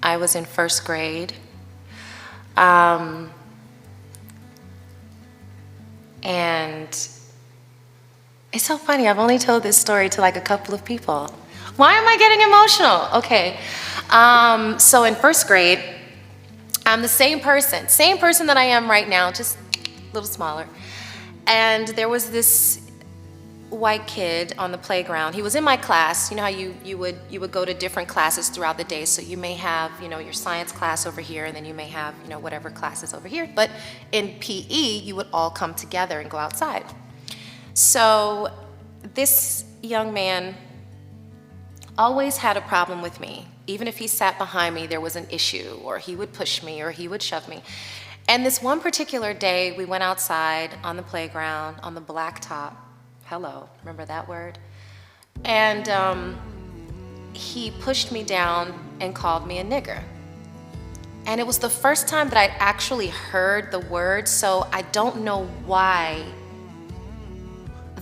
I was in first grade. And it's so funny, I've only told this story to like a couple of people. Why am I getting emotional? Okay. So in first grade, I'm the same person that I am right now, just a little smaller. And there was this white kid on the playground. He was in my class. You know how you would go to different classes throughout the day. So you may have, your science class over here, and then you may have, whatever classes over here. But in PE, you would all come together and go outside. So this young man always had a problem with me. Even if he sat behind me, there was an issue, or he would push me, or he would shove me. And this one particular day, we went outside on the playground, on the blacktop. Hello, remember that word? And he pushed me down and called me a nigger. And it was the first time that I'd actually heard the word, so I don't know why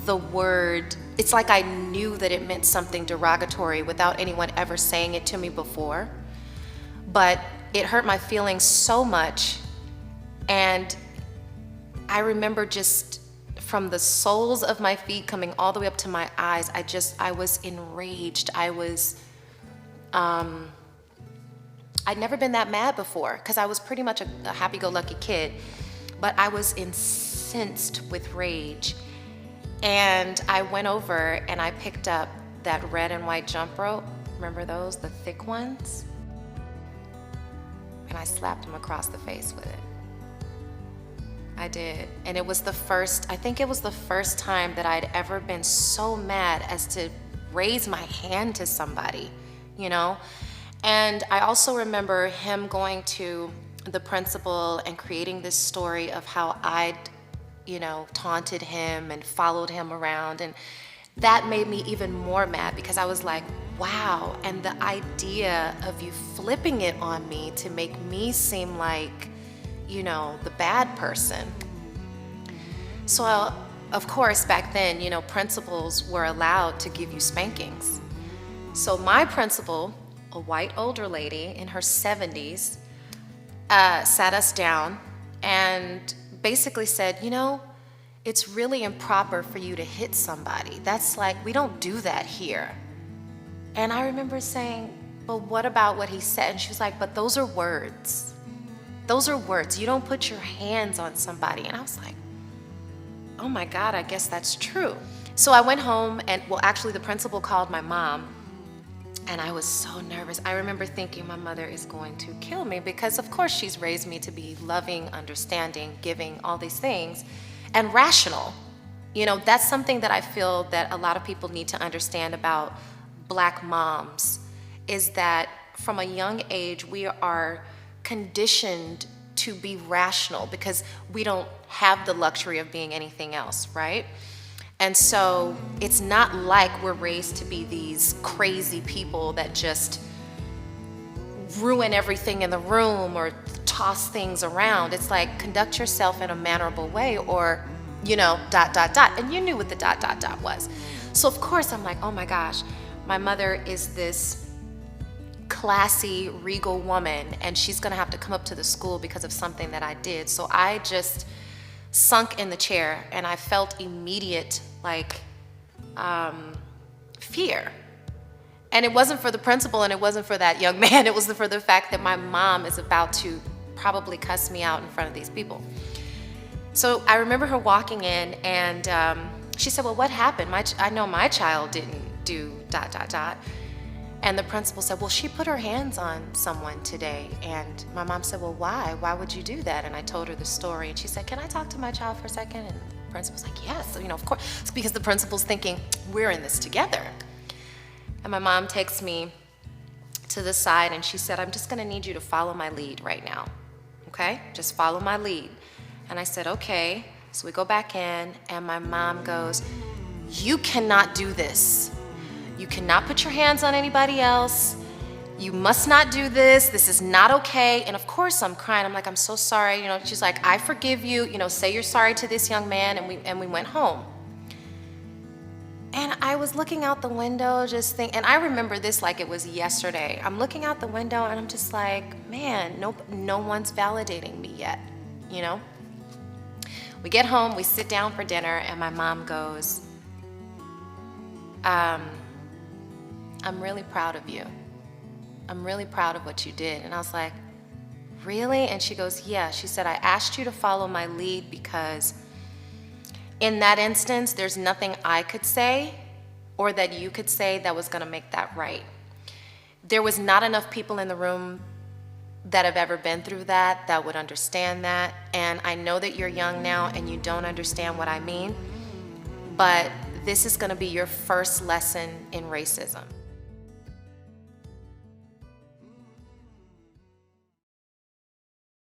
the word, it's like I knew that it meant something derogatory without anyone ever saying it to me before. But it hurt my feelings so much. And I remember just from the soles of my feet coming all the way up to my eyes, I was enraged. I'd never been that mad before because I was pretty much a happy-go-lucky kid, but I was incensed with rage. And I went over and I picked up that red and white jump rope. Remember those, the thick ones? And I slapped him across the face with it. I did. And I think it was the first time that I'd ever been so mad as to raise my hand to somebody, And I also remember him going to the principal and creating this story of how I'd, taunted him and followed him around. And that made me even more mad because I was like, wow. And the idea of you flipping it on me to make me seem like, the bad person. So, of course, back then, principals were allowed to give you spankings. So my principal, a white older lady in her 70s, sat us down and basically said, it's really improper for you to hit somebody. That's like, we don't do that here. And I remember saying, but what about what he said? And she was like, but those are words. Those are words. You don't put your hands on somebody. And I was like, oh my God, I guess that's true. So I went home and, actually the principal called my mom and I was so nervous. I remember thinking my mother is going to kill me because of course she's raised me to be loving, understanding, giving, all these things, and rational. That's something that I feel that a lot of people need to understand about Black moms is that from a young age, we are conditioned to be rational because we don't have the luxury of being anything else, right? And so it's not like we're raised to be these crazy people that just ruin everything in the room or toss things around. It's like conduct yourself in a mannerable way or, And you knew what the ... was. So of course I'm like, oh my gosh, my mother is this classy, regal woman, and she's gonna have to come up to the school because of something that I did. So I just sunk in the chair and I felt immediate fear. And it wasn't for the principal and it wasn't for that young man, it was for the fact that my mom is about to probably cuss me out in front of these people. So I remember her walking in and she said, well, what happened? I know my child didn't do ... And the principal said, well, she put her hands on someone today. And my mom said, well, why? Why would you do that? And I told her the story. And she said, can I talk to my child for a second? And the principal's like, yes, of course. It's because the principal's thinking, we're in this together. And my mom takes me to the side and she said, I'm just gonna need you to follow my lead right now, okay? Just follow my lead. And I said, okay. So we go back in and my mom goes, you cannot do this. You cannot put your hands on anybody else. You must not do this. This is not okay. And of course I'm crying. I'm like, I'm so sorry. She's like, I forgive you. Say you're sorry to this young man. And we went home. And I was looking out the window, and I remember this like it was yesterday. I'm looking out the window and I'm just like, man, no one's validating me yet, you know? We get home, we sit down for dinner, and my mom goes, I'm really proud of you. I'm really proud of what you did. And I was like, really? And she goes, yeah. She said, I asked you to follow my lead because in that instance, there's nothing I could say or that you could say that was going to make that right. There was not enough people in the room that have ever been through that would understand that. And I know that you're young now and you don't understand what I mean, but this is going to be your first lesson in racism.